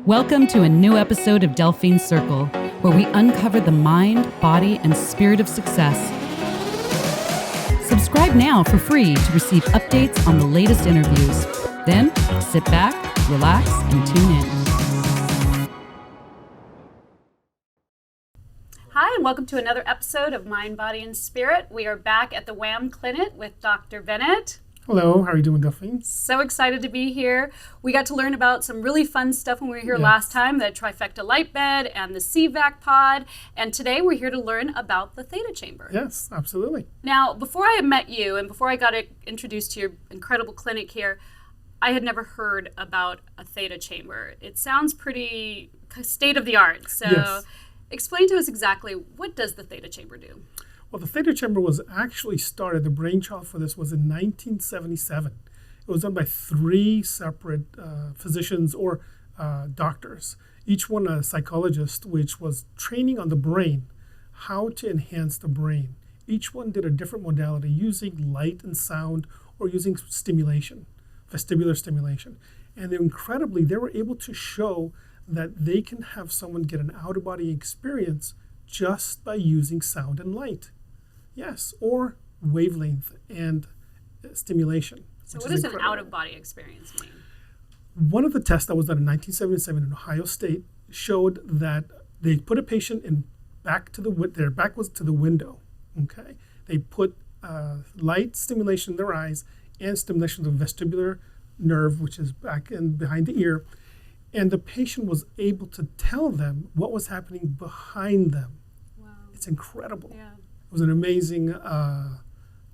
Welcome to a new episode of Delphine Circle, where we uncover the mind, body, and spirit of success. Subscribe now for free to receive updates on the latest interviews. Then, sit back, relax, and tune in. Hi, and welcome to another episode of Mind, Body, and Spirit. We are back at the WAM Clinic with Dr. Bennett. Hello, how are you doing, Delphine? So excited to be here. We got to learn about some really fun stuff when we were here last time, the trifecta light bed and the CVAC pod. And today we're here to learn about the ThetaChamber. Yes, absolutely. Now, before I met you and before I got introduced to your incredible clinic here, I had never heard about a ThetaChamber. It sounds pretty state of the art. So explain to us exactly, what does the ThetaChamber do? Well, the ThetaChamber was actually started, the brainchild for this was in 1977. It was done by three separate physicians or doctors, each one a psychologist, which was training on the brain, how to enhance the brain. Each one did a different modality using light and sound or using stimulation, vestibular stimulation. And incredibly, they were able to show that they can have someone get an out-of-body experience just by using sound and light. Yes, or wavelength and stimulation. So what does an out-of-body experience mean? One of the tests that was done in 1977 in Ohio State showed that they put a patient their back was to the window, okay? They put light stimulation in their eyes and stimulation of the vestibular nerve, which is back and behind the ear, and the patient was able to tell them what was happening behind them. Wow. It's incredible. Yeah. It was an amazing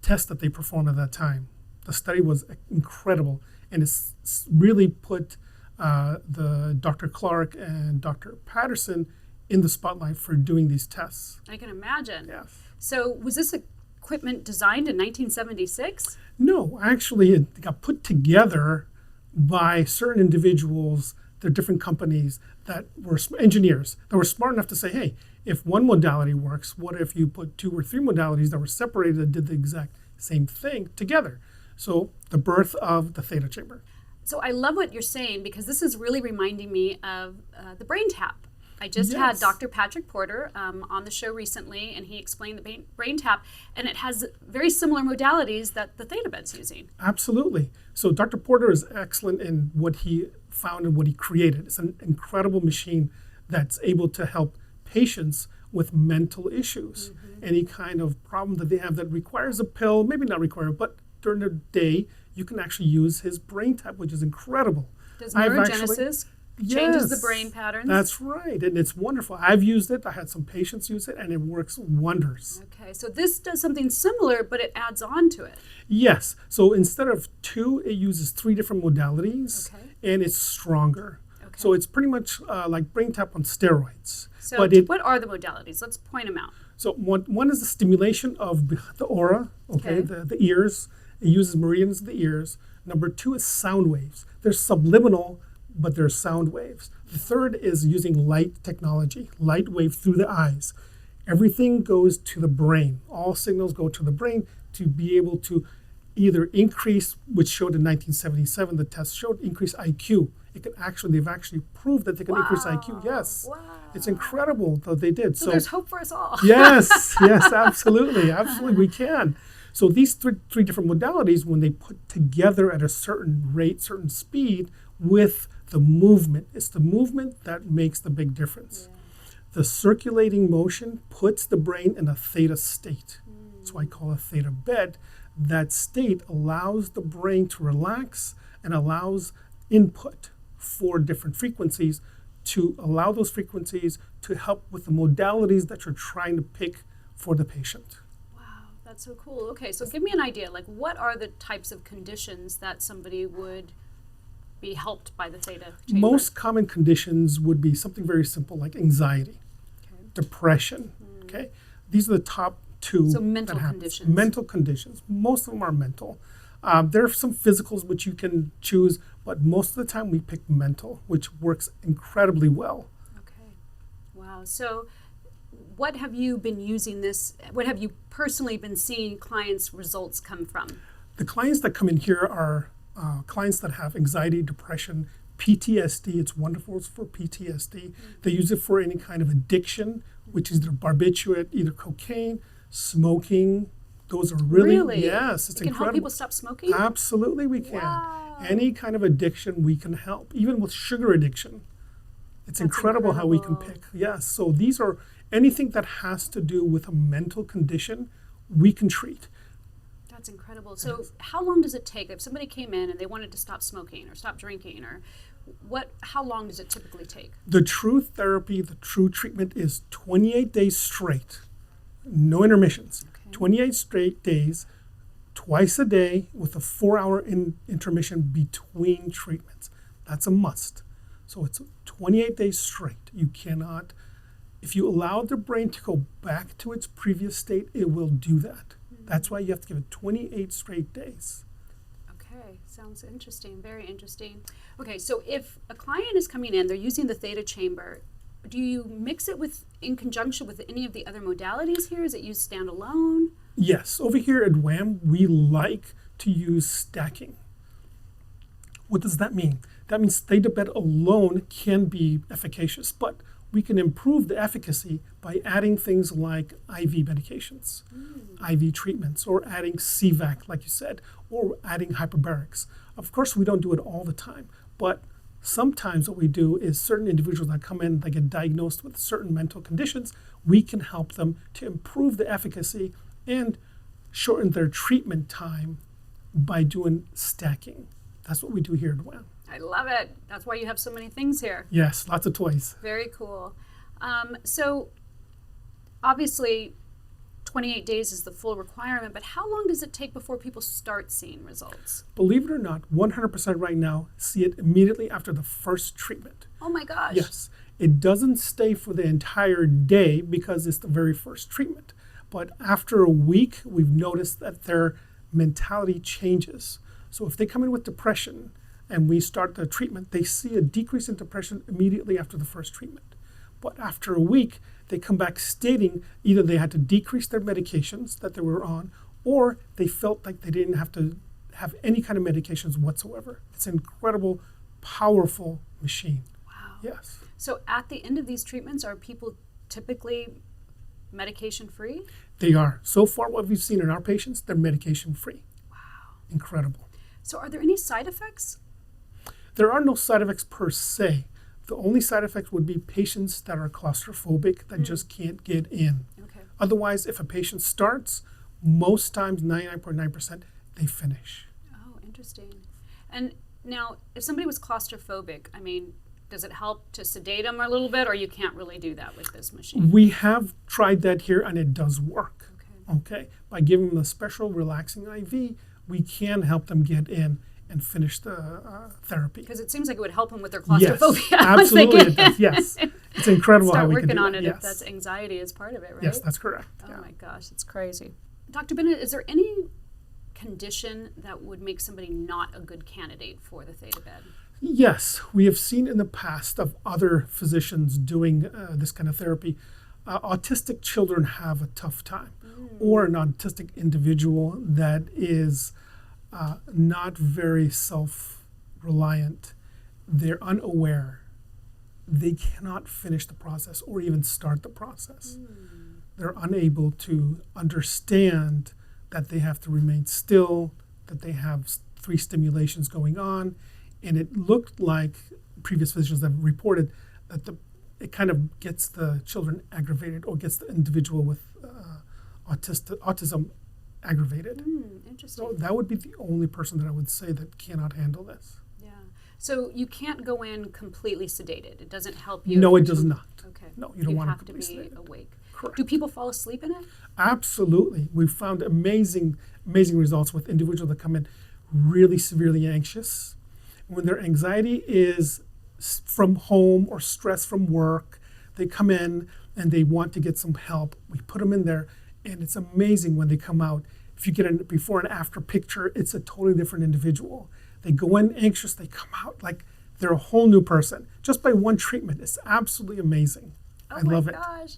test that they performed at that time. The study was incredible, and it's really put the Dr. Clark and Dr. Patterson in the spotlight for doing these tests. I can imagine. Yes. So was this equipment designed in 1976? No, actually it got put together by certain individuals, the different companies that were engineers that were smart enough to say, hey, if one modality works, what if you put two or three modalities that were separated that did the exact same thing together? So the birth of the ThetaChamber. So I love what you're saying, because this is really reminding me of the brain tap. I just had Dr. Patrick Porter on the show recently, and he explained the brain tap, and it has very similar modalities that the Theta bed's using. Absolutely. So Dr. Porter is excellent in what he found and what he created. It's an incredible machine that's able to help patients with mental issues. Mm-hmm. Any kind of problem that they have that requires a pill, maybe not require, but during the day, you can actually use his brain tap, which is incredible. Does neurogenesis changes the brain patterns? That's right, and it's wonderful. I've used it. I had some patients use it, and it works wonders. Okay, so this does something similar, but it adds on to it. Yes, so instead of two, it uses three different modalities, and it's stronger. Okay. So it's pretty much like brain tap on steroids. So what are the modalities? Let's point them out. So one is the stimulation of the aura, the ears. It uses meridians of the ears. Number two is sound waves. They're subliminal, but they're sound waves. The third is using light technology, light wave through the eyes. Everything goes to the brain. All signals go to the brain to be able to either increase, which showed in 1977, the test showed increase IQ. They've actually proved that they can increase IQ. Yes. Wow. It's incredible that they did. So there's hope for us all. Yes, absolutely. Absolutely, we can. So these three different modalities, when they put together at a certain rate, certain speed, with the movement, it's the movement that makes the big difference. Yeah. The circulating motion puts the brain in a theta state. That's why I call it a theta bed. That state allows the brain to relax and allows input for different frequencies to allow those frequencies to help with the modalities that you're trying to pick for the patient. Wow, that's so cool. Okay, so give me an idea. Like, what are the types of conditions that somebody would be helped by the ThetaChamber? Most common conditions would be something very simple like anxiety, depression. Okay, these are the top two. So mental conditions. Mental conditions. Most of them are mental. There are some physicals which you can choose, but most of the time we pick mental, which works incredibly well. Okay. Wow. So what have you been using this, what have you personally been seeing clients' results come from? The clients that come in here are clients that have anxiety, depression, PTSD, it's wonderful for PTSD. They use it for any kind of addiction, which is either barbiturate, either cocaine, smoking. Those are really? Yes, it's it can incredible. Help people stop smoking? Absolutely, we can. Wow. Any kind of addiction we can help, even with sugar addiction. It's incredible how we can pick. Yes, so these are anything that has to do with a mental condition, we can treat. That's incredible. So how long does it take if somebody came in and they wanted to stop smoking or stop drinking, or how long does it typically take? The true therapy, the true treatment is 28 days straight, no intermissions. Okay. 28 straight days, twice a day with a 4-hour intermission between treatments. That's a must. So it's 28 days straight. You cannot, if you allow the brain to go back to its previous state, it will do that. That's why you have to give it 28 straight days. Okay, sounds interesting, very interesting. Okay, so if a client is coming in, they're using the ThetaChamber, do you mix it in conjunction with any of the other modalities here? Is it used standalone? Yes, over here at WAM, we like to use stacking. What does that mean? That means theta bed alone can be efficacious, but we can improve the efficacy by adding things like IV medications, IV treatments, or adding CVAC, like you said, or adding hyperbarics. Of course, we don't do it all the time, but sometimes what we do is certain individuals that come in, that get diagnosed with certain mental conditions, we can help them to improve the efficacy and shorten their treatment time by doing stacking. That's what we do here at WAM. I love it. That's why you have so many things here. Yes, lots of toys. Very cool. So obviously 28 days is the full requirement, but how long does it take before people start seeing results? Believe it or not, 100% right now see it immediately after the first treatment. Oh my gosh. Yes. It doesn't stay for the entire day because it's the very first treatment. But after a week, we've noticed that their mentality changes. So if they come in with depression and we start the treatment, they see a decrease in depression immediately after the first treatment. But after a week, they come back stating either they had to decrease their medications that they were on, or they felt like they didn't have to have any kind of medications whatsoever. It's an incredible, powerful machine. Wow. Yes. So at the end of these treatments, are people typically medication-free? They are. So far, what we've seen in our patients, they're medication-free. Wow. Incredible. So are there any side effects? There are no side effects per se. The only side effects would be patients that are claustrophobic that just can't get in. Okay. Otherwise, if a patient starts, most times, 99.9%, they finish. Oh, interesting. And now, if somebody was claustrophobic, I mean, does it help to sedate them a little bit, or you can't really do that with this machine? We have tried that here, and it does work. Okay. By giving them a special relaxing IV, we can help them get in and finish the therapy. Because it seems like it would help them with their claustrophobia. Yes, absolutely it does. Yes. It's incredible how we can do that. Start working on it yes. if that's anxiety is part of it, right? Yes, that's correct. Oh my gosh, it's crazy. Dr. Bennett, is there any condition that would make somebody not a good candidate for the theta bed? Yes, we have seen in the past of other physicians doing this kind of therapy. Autistic children have a tough time, or an autistic individual that is not very self-reliant. They're unaware. They cannot finish the process or even start the process. They're unable to understand that they have to remain still, that they have 3 stimulations going on. And it looked like previous physicians have reported that it kind of gets the children aggravated or gets the individual with autism aggravated. Interesting. So that would be the only person that I would say that cannot handle this. Yeah. So you can't go in completely sedated. It doesn't help you. No, it does not. Okay. No, you don't want have to be sedated. awake. Correct. Do people fall asleep in it? Absolutely. We've found amazing results with individuals that come in really severely anxious. When their anxiety is from home or stress from work, they come in and they want to get some help. We put them in there, and it's amazing when they come out. If you get a before and after picture, it's a totally different individual. They go in anxious, they come out like they're a whole new person just by one treatment. It's absolutely amazing. I love it.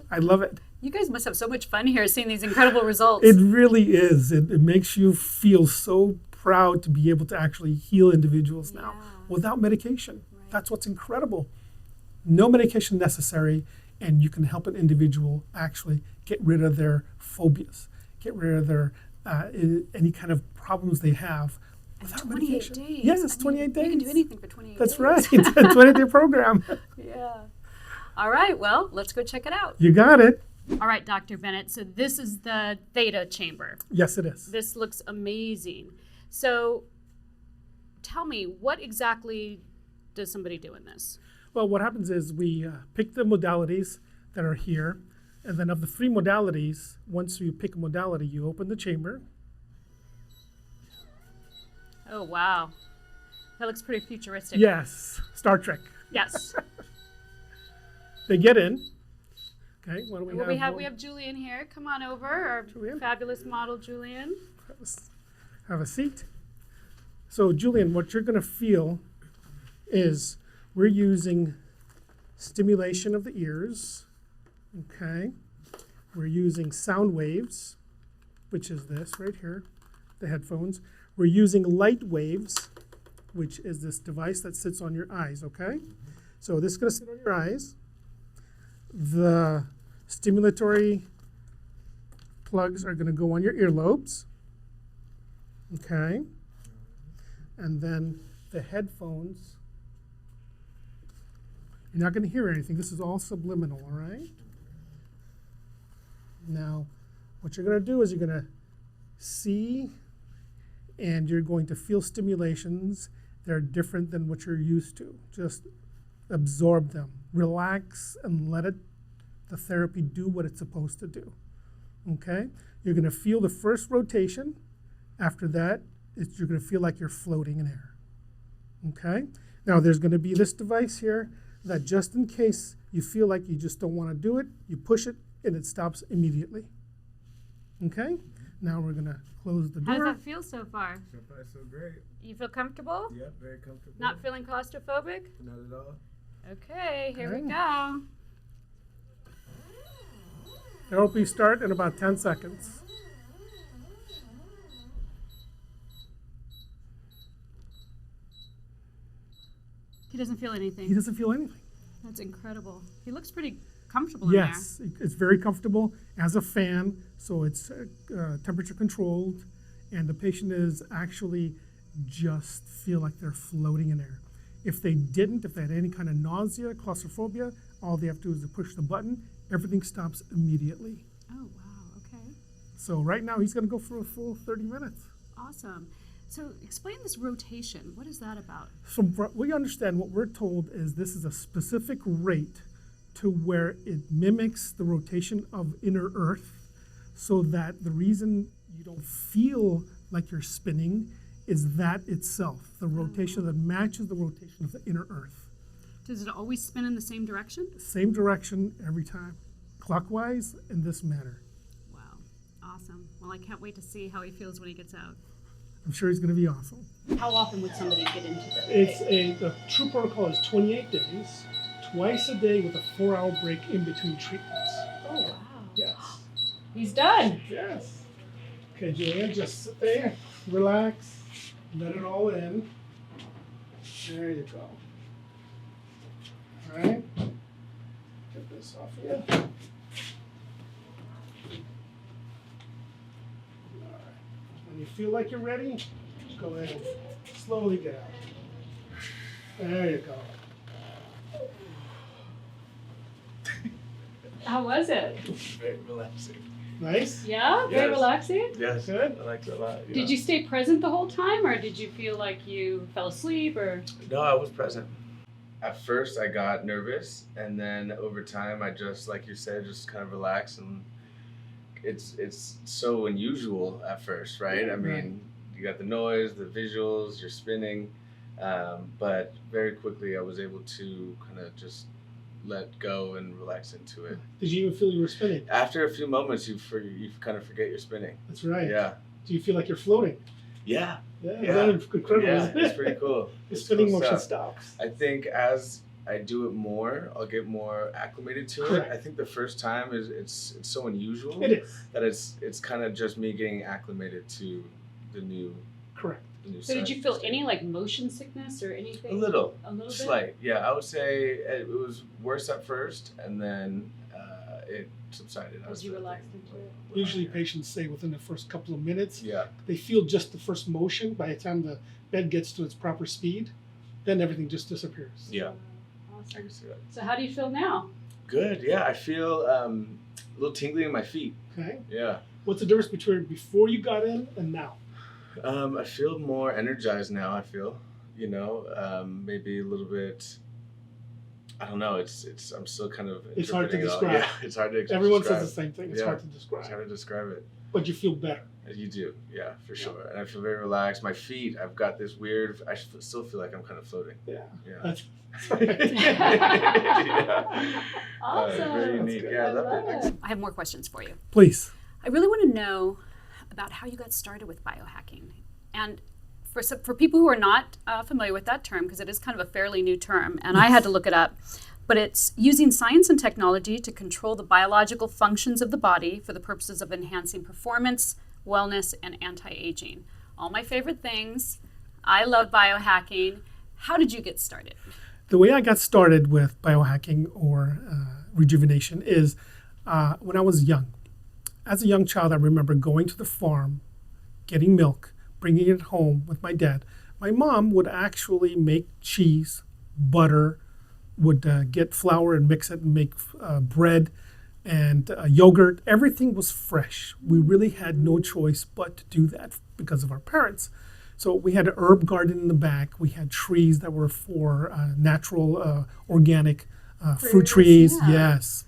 I love it. You guys must have so much fun here seeing these incredible results. It really is. It makes you feel so proud to be able to actually heal individuals now without medication. Right. That's what's incredible. No medication necessary, and you can help an individual actually get rid of their phobias, get rid of their any kind of problems they have without 28 medication. days. Yes, 28 days. You can do anything for 28 That's days. right. It's a 20-day program. Yeah. All right, well, let's go check it out. You got it. All right, Dr. Bennett, so this is the ThetaChamber. Yes, it is. This looks amazing. So tell me, what exactly does somebody do in this? Well, what happens is we pick the modalities that are here, and then of the 3 modalities, once you pick a modality, you open the chamber. Oh, wow. That looks pretty futuristic. Yes, Star Trek. Yes. They get in. Okay, what do we Well, have? we have Julian here. Come on over, our Julian. fabulous model, Julian. Have a seat. So, Julian, what you're going to feel is we're using stimulation of the ears. Okay. We're using sound waves, which is this right here, the headphones. We're using light waves, which is this device that sits on your eyes, okay? So this is going to sit on your eyes. The stimulatory plugs are going to go on your earlobes, okay? And then the headphones, you're not going to hear anything. This is all subliminal, all right? Now, what you're going to do is you're going to see and you're going to feel stimulations that are different than what you're used to. Just absorb them. Relax and let the therapy do what it's supposed to do. Okay? You're going to feel the first rotation. After that, you're going to feel like you're floating in air. Okay? Now, there's going to be this device here that just in case you feel like you just don't want to do it, you push it and it stops immediately. Okay? Now we're going to close the door. How does that feel so far? So far, so great. You feel comfortable? Yep, very comfortable. Not feeling claustrophobic? Not at all. Okay, here we Okay. go. Therapy start in about 10 seconds. He doesn't feel anything. He doesn't feel anything. That's incredible. He looks pretty comfortable Yes, it's very comfortable as a fan, so it's temperature controlled, and the patient is actually just feel like they're floating in air. If they didn't, if they had any kind of nausea, claustrophobia, all they have to do is to push the button, everything stops immediately. in there. Oh, wow, okay. So right now he's going to go for a full 30 minutes. Awesome. So explain this rotation. What is that about? So we understand what we're told is this is a specific rate to where it mimics the rotation of inner Earth, so that the reason you don't feel like you're spinning is that itself, the rotation that matches the rotation of the inner Earth. Does it always spin in the same direction? Same direction every time, clockwise in this manner. Wow. Awesome. Well, I can't wait to see how he feels when he gets out. I'm sure he's going to be awesome. How often would somebody get into this? The true protocol is 28 days, twice a day with a 4-hour break in between treatments. Oh, wow. Yes. He's done. Yes. Okay, Julian, just sit there, relax, let it all in. There you go. All right. Get this off of you. All right. When you feel like you're ready, go ahead and slowly get out. There you go. How was it? Very relaxing. Nice? Yeah? Very Yes. relaxing? Yes, Good. I liked it a lot. Did you stay present the whole time, or did you feel like you fell asleep, or? No, I was present. At first, I got nervous, and then over time, I just, like you said, just kind of relaxed, and it's so unusual at first, right? I mean, you got the noise, the visuals, you're spinning, but very quickly, I was able to kind of just let go and relax into it. Did you even feel you were spinning? After a few moments, you kind of forget you're spinning. That's right. Yeah. Do you feel like you're floating? Yeah. Yeah. Yeah. That's incredible, Yeah, isn't it? it's pretty cool. The It's spinning cool motion stuff. stops. I think as I do it more, I'll get more acclimated to Correct. it. I think the first time it's so unusual It is. that it's kind of just me getting acclimated to the new Correct. new So did you science feel is any like motion sickness or anything? A little bit? slight. Yeah, I would say it was worse at first, and then it subsided. As you relaxed into it. Usually patients say within the first couple of minutes, Yeah. they feel just the first motion. By the time the bed gets to its proper speed, then everything just disappears. Yeah. I Awesome. can see that. So how do you feel now? Good. Yeah, I feel a little tingling in my feet. Okay. Yeah. What's the difference between before you got in and now? I feel more energized now. I feel, maybe a little bit. I don't know. It's. I'm still kind of. It's hard to interpreting it all. describe. Yeah, it's hard to describe. Everyone says the same thing. It's Yeah. hard to describe. It's hard to describe it. But you feel better. You do, yeah, for sure. And I feel very relaxed. My feet, I've got this weird. Still feel like I'm kind of floating. Yeah. Yeah. That's Yeah. Awesome. Very That's unique. good. Yeah, I I love love it. it. I have more questions for you. Please. I really want to know about how you got started with biohacking. And for people who are not familiar with that term, because it is kind of a fairly new term, and I had to look it up, but it's using science and technology to control the biological functions of the body for the purposes of enhancing performance, wellness, and anti-aging. All my favorite things. I love biohacking. How did you get started? The way I got started with biohacking or rejuvenation is when I was young. As a young child, I remember going to the farm, getting milk, bringing it home with my dad. My mom would actually make cheese, butter, would get flour and mix it and make bread and yogurt. Everything was fresh. We really had no choice but to do that because of our parents. So we had an herb garden in the back. We had trees that were for natural, organic fruit trees. Yeah. Yes.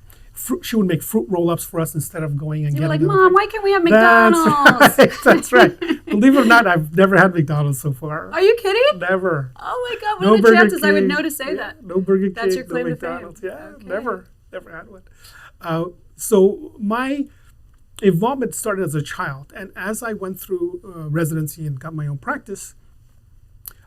She would make fruit roll-ups for us instead of going and You were getting like, them. Mom, why can't we have McDonald's? That's right. Believe it or not, I've never had McDonald's so far. Are you kidding? Never. Oh my God, what No are the Burger chances I would King. know to say Yeah, that? No Burger King. That's your claim no to fame. McDonald's. Yeah, Okay. never had one. So my involvement started as a child, and as I went through residency and got my own practice,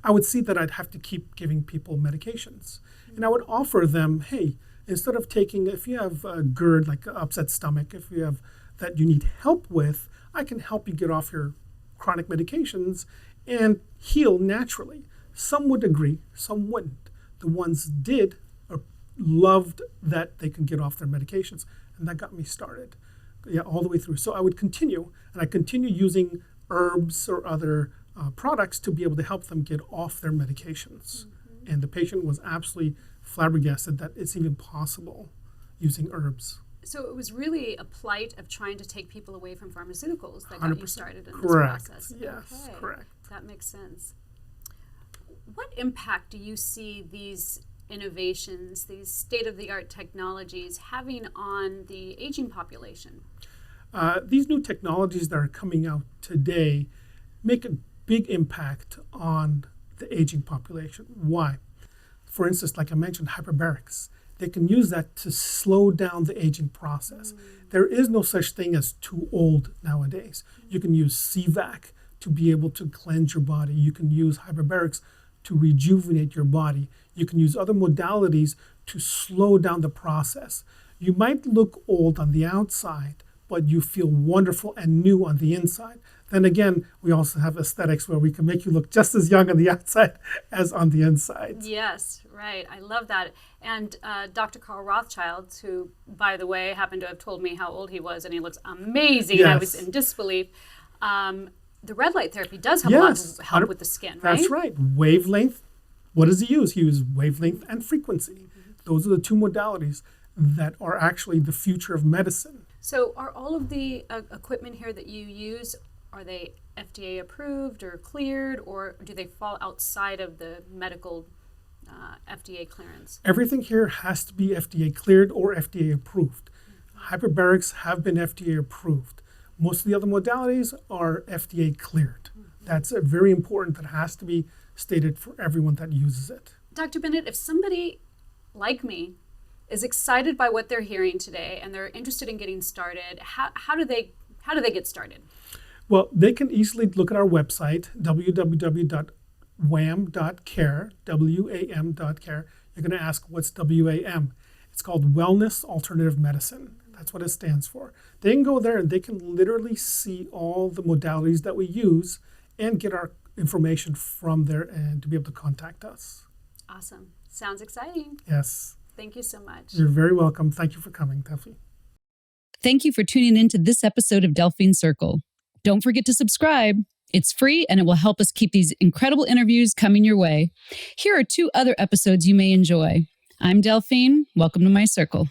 I would see that I'd have to keep giving people medications, and I would offer them, hey, instead of taking, if you have a GERD, like an upset stomach, if you have that you need help with, I can help you get off your chronic medications and heal naturally. Some would agree, some wouldn't. The ones did loved that they can get off their medications, and that got me started, all the way through. So I would continue, and I continue using herbs or other products to be able to help them get off their medications. Mm-hmm. And the patient was absolutely flabbergasted that it's even possible using herbs. So it was really a plight of trying to take people away from pharmaceuticals that got you started in correct. this process. Yes, okay. correct. That makes sense. What impact do you see these innovations, these state-of-the-art technologies having on the aging population? These new technologies that are coming out today make a big impact on the aging population. Why? For instance, like I mentioned, hyperbarics. They can use that to slow down the aging process. There is no such thing as too old nowadays. You can use CVAC to be able to cleanse your body. You can use hyperbarics to rejuvenate your body. You can use other modalities to slow down the process. You might look old on the outside, but you feel wonderful and new on the inside. Then again, we also have aesthetics where we can make you look just as young on the outside as on the inside. Yes, right. I love that. And Dr. Carl Rothschild, who, by the way, happened to have told me how old he was, and he looks amazing. Yes. I was in disbelief. The red light therapy does have a lot of help with the skin, right? That's right. Wavelength. What does he use? He uses wavelength and frequency. Those are the two modalities that are actually the future of medicine. So are all of the equipment here that you use, are they FDA approved or cleared, or do they fall outside of the medical FDA clearance? Everything here has to be FDA cleared or FDA approved. Hyperbarics have been FDA approved. Most of the other modalities are FDA cleared. That's very important. That has to be stated for everyone that uses it. Dr. Bennett, if somebody like me is excited by what they're hearing today and they're interested in getting started, how do they get started? Well, they can easily look at our website, www.wam.care, WAM.care. You're going to ask, what's WAM? It's called Wellness Alternative Medicine. That's what it stands for. They can go there and they can literally see all the modalities that we use and get our information from their end to be able to contact us. Awesome. Sounds exciting. Yes. Thank you so much. You're very welcome. Thank you for coming, Delphine. Thank you for tuning in to this episode of Delphine Circle. Don't forget to subscribe. It's free and it will help us keep these incredible interviews coming your way. Here are 2 other episodes you may enjoy. I'm Delphine. Welcome to my circle.